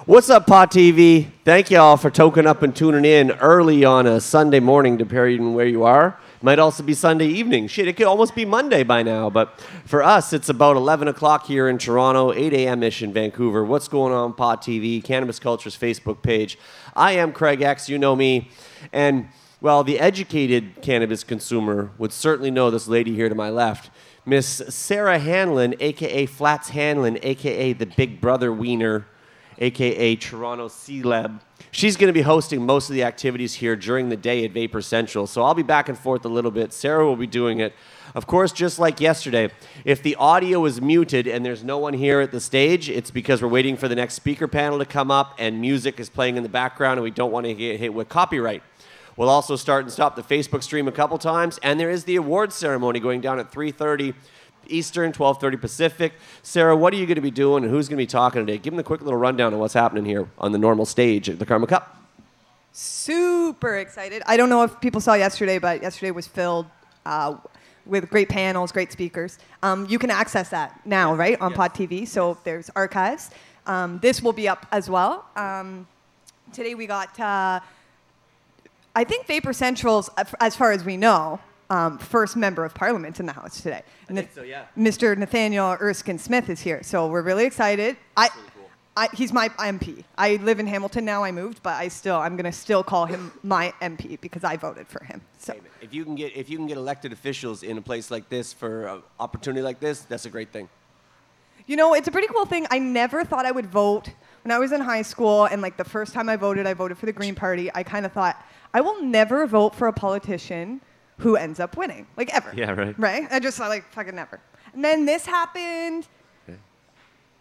What's up, Pot TV? Thank you all for toking up and tuning in early on a Sunday morning, depending on where you are. Might also be Sunday evening. Shit, it could almost be Monday by now. But for us, it's about 11 o'clock here in Toronto, 8 a.m.-ish in Vancouver. What's going on, Pot TV, Cannabis Culture's Facebook page. I am Craig X, you know me. And, well, the educated cannabis consumer would certainly know this lady here to my left. Miss Sarah Hanlon, a.k.a. Flats Hanlon, a.k.a. the Big Brother Wiener, a.k.a. Toronto C-Lab. She's going to be hosting most of the activities here during the day at Vapor Central, so I'll be back and forth a little bit. Sarah will be doing it. Of course, just like yesterday, if the audio is muted and there's no one here at the stage, it's because we're waiting for the next speaker panel to come up and music is playing in the background and we don't want to get hit with copyright. We'll also start and stop the Facebook stream a couple times, and there is the awards ceremony going down at 3:30 Eastern, 12:30 Pacific. Sarah, what are you going to be doing and who's going to be talking today? Give them a quick little rundown of what's happening here on the normal stage at the Karma Cup. Super excited. I don't know if people saw yesterday, but yesterday was filled with great panels, great speakers. You can access that now, right, on Pod TV, so there's archives. This will be up as well. Today we got, I think Vapor Central's, as far as we know, first member of parliament in the house today. I think so, yeah. Mr. Nathaniel Erskine Smith is here, so we're really excited. He's my MP. I live in Hamilton now. I moved, but I'm gonna still call him my MP because I voted for him. So if you can get elected officials in a place like this for an opportunity like this, that's a great thing. You know, it's a pretty cool thing. I never thought I would vote when I was in high school, and like the first time I voted for the Green Party. I kind of thought I will never vote for a politician who ends up winning, like ever. Yeah, right. Right? I just thought, like, fucking never. And then this happened. Okay.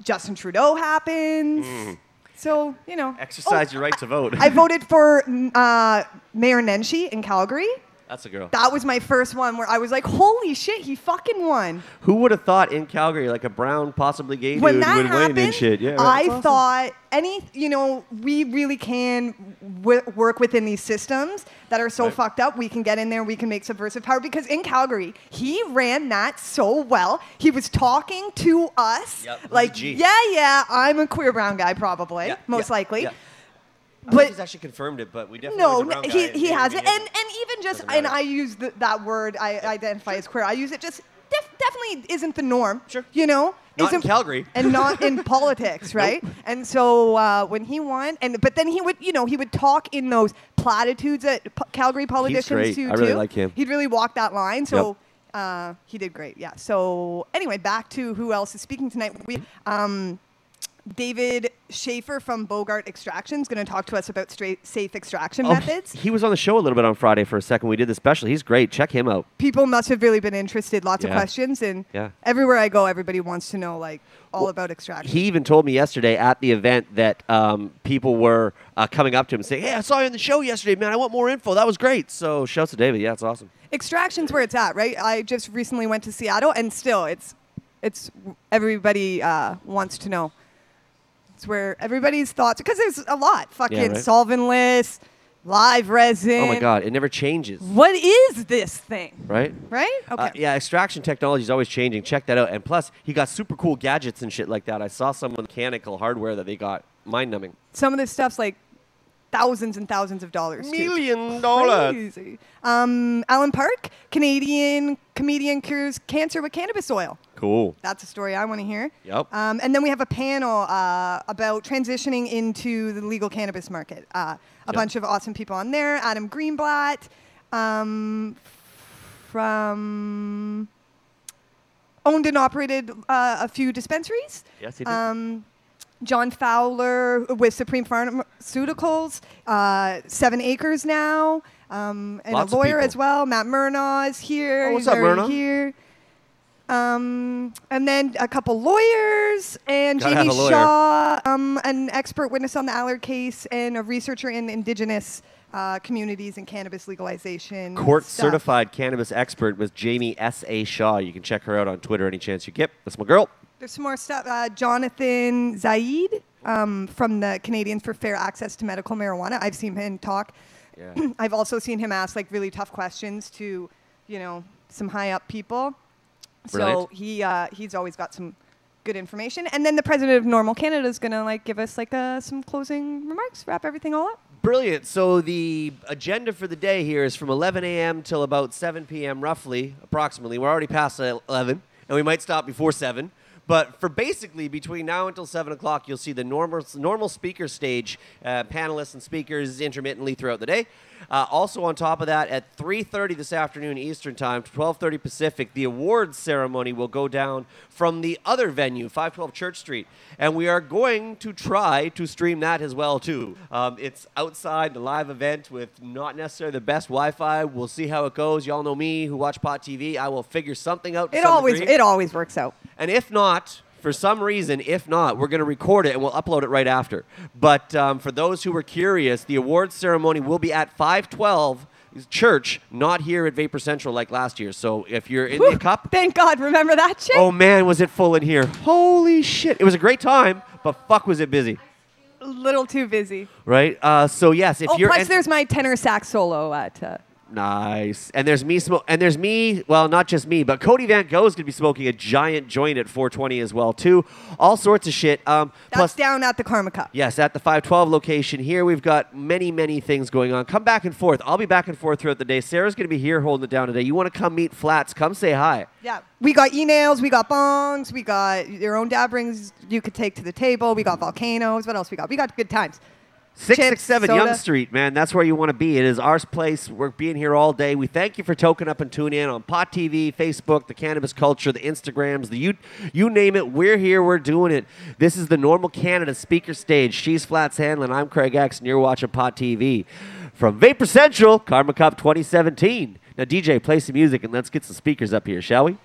Justin Trudeau happens. So, you know. Exercise your right to vote. I voted for Mayor Nenshi in Calgary. That's a girl. That was my first one where I was like, holy shit, he fucking won. Who would have thought in Calgary, like a brown, possibly gay when dude that would happened, win and shit? Yeah, right. I thought we really can work within these systems that are so fucked up. We can get in there, we can make subversive power. Because in Calgary, he ran that so well. He was talking to us. Yep, like, yeah, I'm a queer brown guy probably, most likely. Yeah. But he's actually confirmed it, but we definitely he has it, and even just, and I use that word. I identify as queer. I use it just definitely isn't the norm. Sure, you know, not in Calgary, and not in politics, right? Nope. And so when he won, but then he would talk in those platitudes that Calgary politicians do too. I really like him. He'd really walk that line. So he did great. Yeah. So anyway, back to who else is speaking tonight. David Schaefer from Bogart Extraction is going to talk to us about safe extraction methods. He was on the show a little bit on Friday for a second. We did the special. He's great. Check him out. People must have really been interested. Lots of questions. And everywhere I go, everybody wants to know all about extraction. He even told me yesterday at the event that people were coming up to him and saying, hey, I saw you on the show yesterday, man. I want more info. That was great. So shouts to David. Yeah, it's awesome. Extraction's where it's at, right? I just recently went to Seattle, and still it's everybody wants to know. It's where everybody's thoughts, because there's a lot. Fucking solventless, live resin. Oh my God, it never changes. What is this thing? Right? Right? Okay. Yeah, extraction technology is always changing. Check that out. And plus, he got super cool gadgets and shit like that. I saw some mechanical hardware that they got. Mind-numbing. Some of this stuff's like thousands and thousands of dollars. $1 million. Crazy. Alan Park, Canadian comedian, cures cancer with cannabis oil. Cool. That's a story I want to hear. Yep. And then we have a panel about transitioning into the legal cannabis market. A bunch of awesome people on there. Adam Greenblatt from owned and operated a few dispensaries. Yes, he did. John Fowler with Supreme Pharmaceuticals, 7 Acres now, and Lots a lawyer of as well. Matt Murnaugh is here. Oh, what's up, Murnaugh? Here. And then a couple lawyers, and Gotta Jamie Shaw, an expert witness on the Allard case, and a researcher in Indigenous communities and cannabis legalization. Court-certified cannabis expert was Jamie S.A. Shaw. You can check her out on Twitter any chance you get. That's my girl. There's some more stuff. Jonathan Zaid from the Canadians for Fair Access to Medical Marijuana. I've seen him talk. Yeah. I've also seen him ask really tough questions to, some high up people. So he's always got some good information. And then the president of Normal Canada is going to like give us like some closing remarks, wrap everything all up. Brilliant. So the agenda for the day here is from 11 a.m. till about 7 p.m. roughly, approximately. We're already past 11, and we might stop before 7. But for basically between now until 7 o'clock, you'll see the normal speaker stage, panelists and speakers intermittently throughout the day. Also on top of that, at 3:30 this afternoon Eastern Time, 12:30 Pacific, the awards ceremony will go down from the other venue, 512 Church Street. And we are going to try to stream that as well, too. It's outside, the live event with not necessarily the best Wi-Fi. We'll see how it goes. Y'all know me who watch Pot TV. I will figure something out to some degree. It always works out. And if not, for some reason, we're going to record it and we'll upload it right after. But for those who were curious, the awards ceremony will be at 512 Church, not here at Vapor Central like last year. So if you're in the cup... Thank God. Remember that shit? Oh, man, was it full in here. Holy shit. It was a great time, but fuck was it busy. A little too busy. Right? So, yes, if you're... Plus there's my tenor sax solo at... Nice. And there's me, well, not just me, but Cody Van Gogh is going to be smoking a giant joint at 420 as well, too. All sorts of shit. That's down at the Karma Cup. Yes, at the 512 location. Here we've got many, many things going on. Come back and forth. I'll be back and forth throughout the day. Sarah's going to be here holding it down today. You want to come meet Flats, come say hi. Yeah. We got e-nails, we got bongs, we got your own dab rings you could take to the table. We got volcanoes. What else we got? We got good times. 667 Chips, Yonge soda. Street, man. That's where you want to be. It is our place. We're being here all day. We thank you for toking up and tuning in on Pot TV, Facebook, the cannabis culture, the Instagrams, you name it. We're here. We're doing it. This is the Normal Canada speaker stage. She's Flats Hanlon. I'm Craig X, and you're watching Pot TV. From Vapor Central, Karma Cup 2017. Now, DJ, play some music, and let's get some speakers up here, shall we?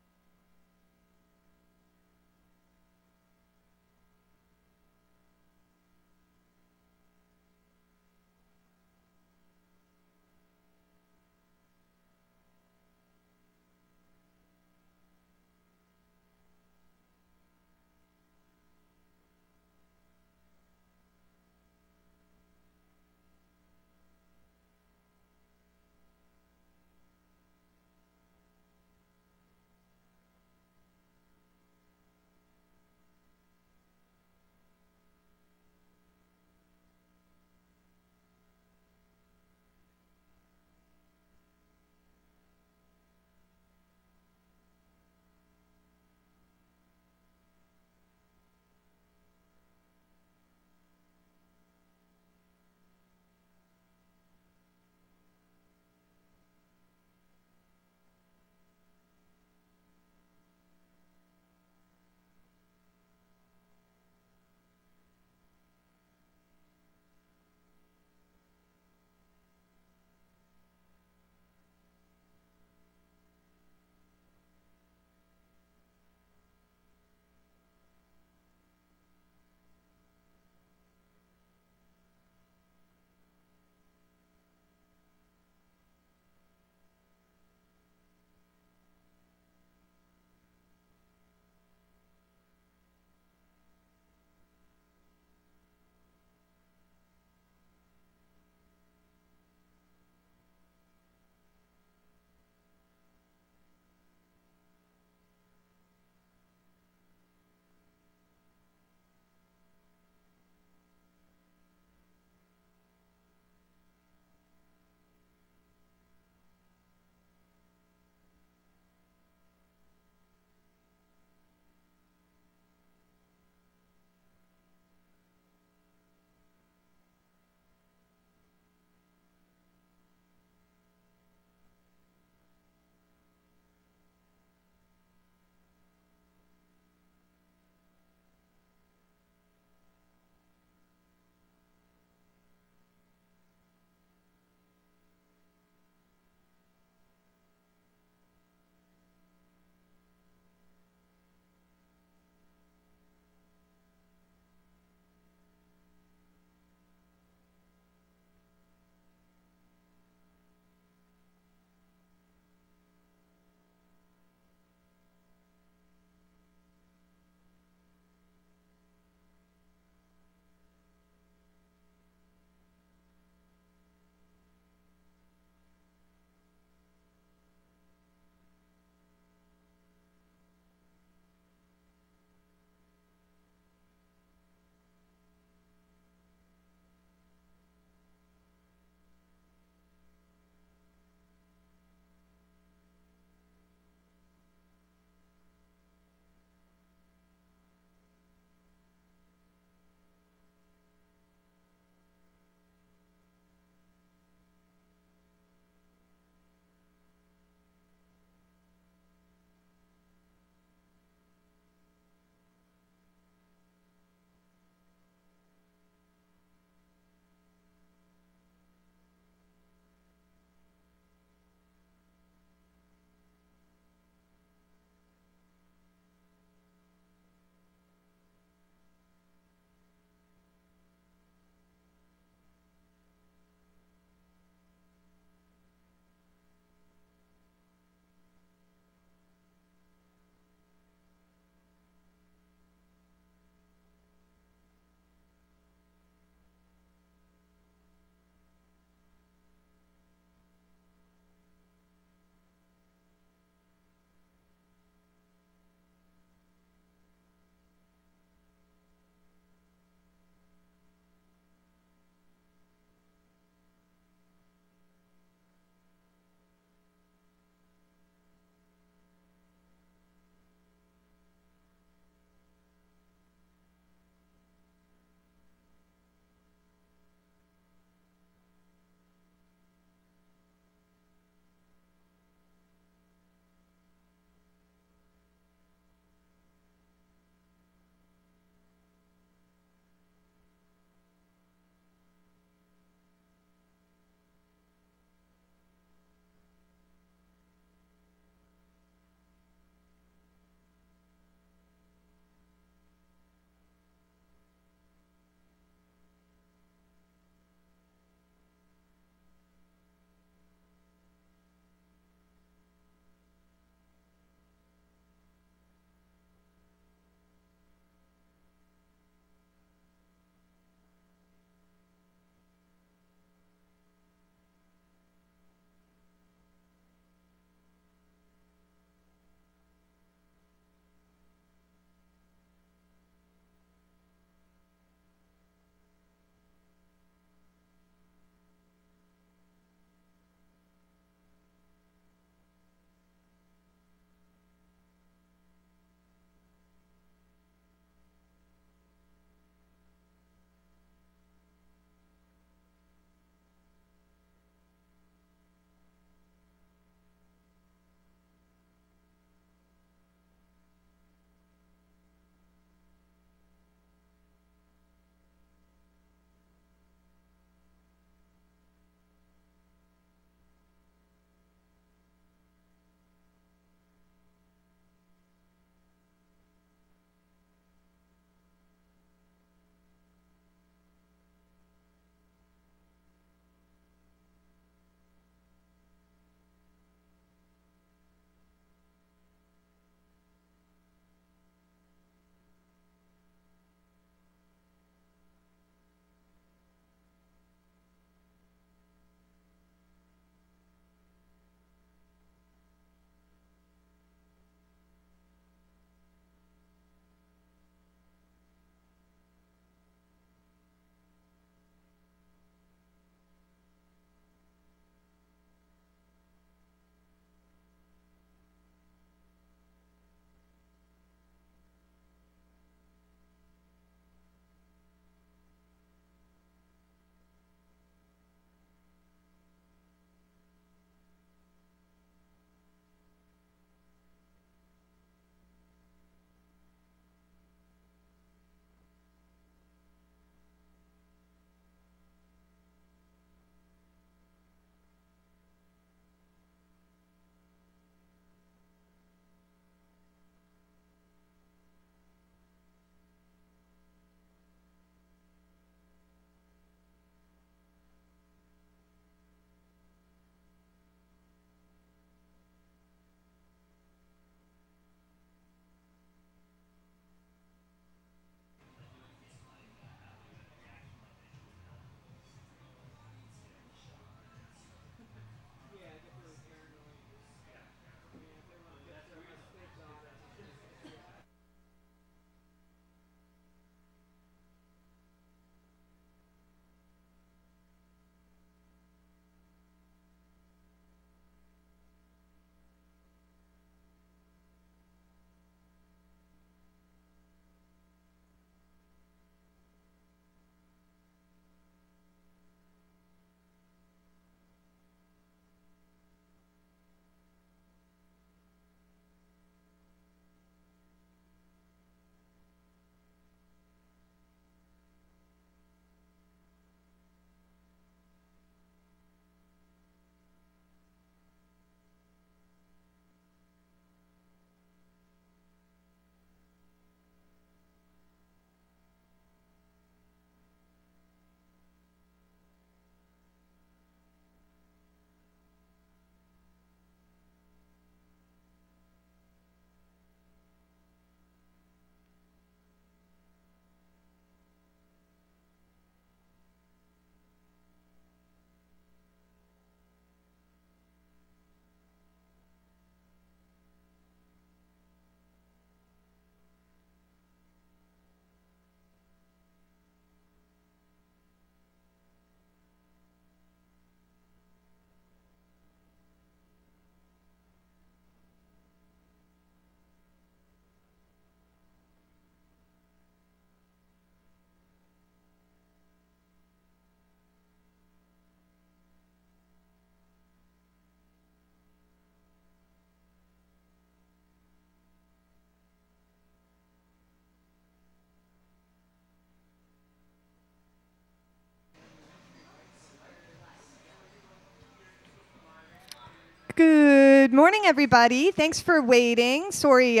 Good morning, everybody. Thanks for waiting. Sorry,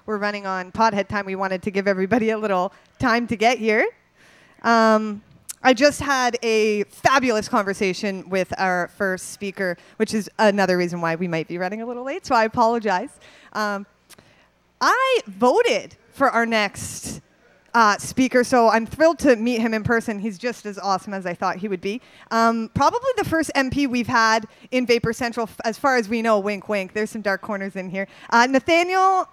we're running on Pothead time. We wanted to give everybody a little time to get here. I just had a fabulous conversation with our first speaker, which is another reason why we might be running a little late, so I apologize. I voted for our next speaker, so I'm thrilled to meet him in person. He's just as awesome as I thought he would be. Probably the first MP we've had in Vapor Central, as far as we know, wink, wink. There's some dark corners in here. Nathaniel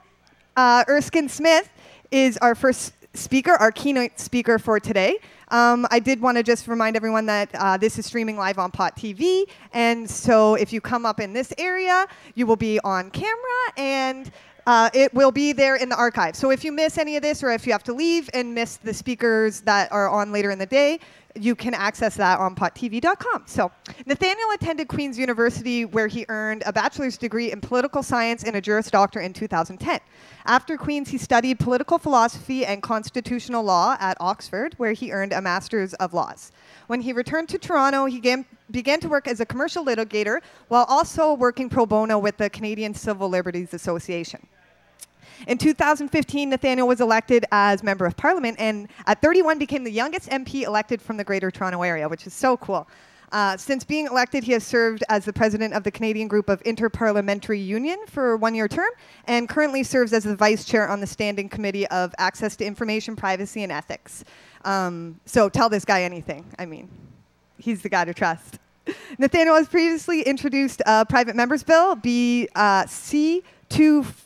Erskine Smith is our first speaker, our keynote speaker for today. I did want to just remind everyone that this is streaming live on Pot TV, and so if you come up in this area, you will be on camera, and it will be there in the archive. So if you miss any of this, or if you have to leave and miss the speakers that are on later in the day, you can access that on pottv.com. So Nathaniel attended Queen's University, where he earned a bachelor's degree in political science and a Juris Doctor in 2010. After Queen's, he studied political philosophy and constitutional law at Oxford, where he earned a Master's of Laws. When he returned to Toronto, he began to work as a commercial litigator while also working pro bono with the Canadian Civil Liberties Association. In 2015, Nathaniel was elected as Member of Parliament, and at 31 became the youngest MP elected from the Greater Toronto Area, which is so cool. Since being elected, he has served as the president of the Canadian Group of Interparliamentary Union for a one-year term, and currently serves as the vice chair on the Standing Committee of Access to Information, Privacy, and Ethics. So tell this guy anything. I mean, he's the guy to trust. Nathaniel has previously introduced a private members bill, BC-246,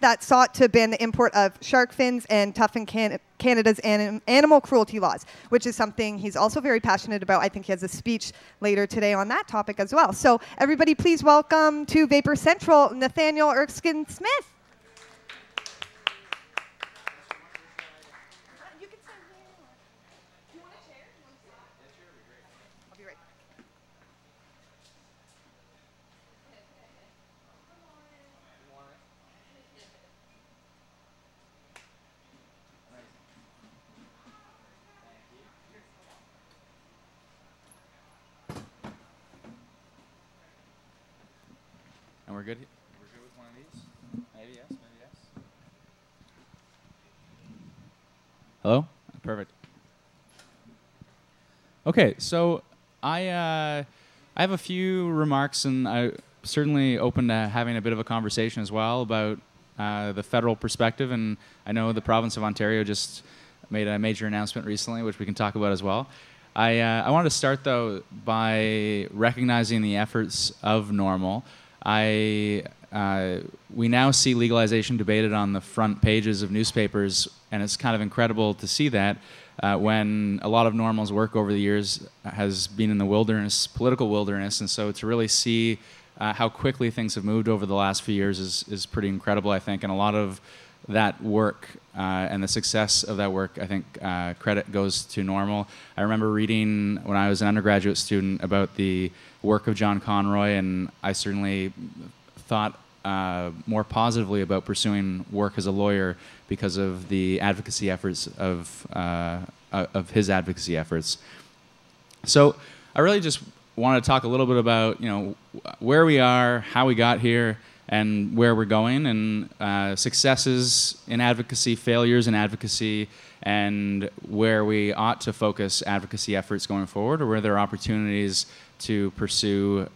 that sought to ban the import of shark fins and toughen Canada's animal cruelty laws, which is something he's also very passionate about. I think he has a speech later today on that topic as well. So everybody, please welcome to Vapor Central, Nathaniel Erskine Smith. And we're good? We're good with one of these? Maybe yes, maybe yes. Hello? Perfect. Okay, so I have a few remarks, and I'm certainly open to having a bit of a conversation as well about the federal perspective, and I know the province of Ontario just made a major announcement recently, which we can talk about as well. I wanted to start, though, by recognizing the efforts of NORML. We now see legalization debated on the front pages of newspapers, and it's kind of incredible to see that when a lot of NORML's work over the years has been in the wilderness, political wilderness, and so to really see how quickly things have moved over the last few years is pretty incredible, I think, and a lot of that work and the success of that work, I think credit goes to NORML. I remember reading when I was an undergraduate student about the work of John Conroy, and I certainly thought more positively about pursuing work as a lawyer because of the advocacy efforts of his advocacy efforts. So I really just want to talk a little bit about where we are, how we got here, and where we're going, and successes in advocacy, failures in advocacy, and where we ought to focus advocacy efforts going forward, or where there are opportunities to pursue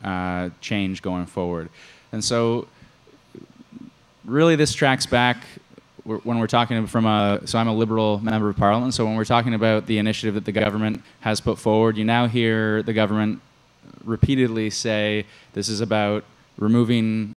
change going forward. And so really this tracks back when we're talking so I'm a Liberal Member of Parliament, so when we're talking about the initiative that the government has put forward, you now hear the government repeatedly say this is about removing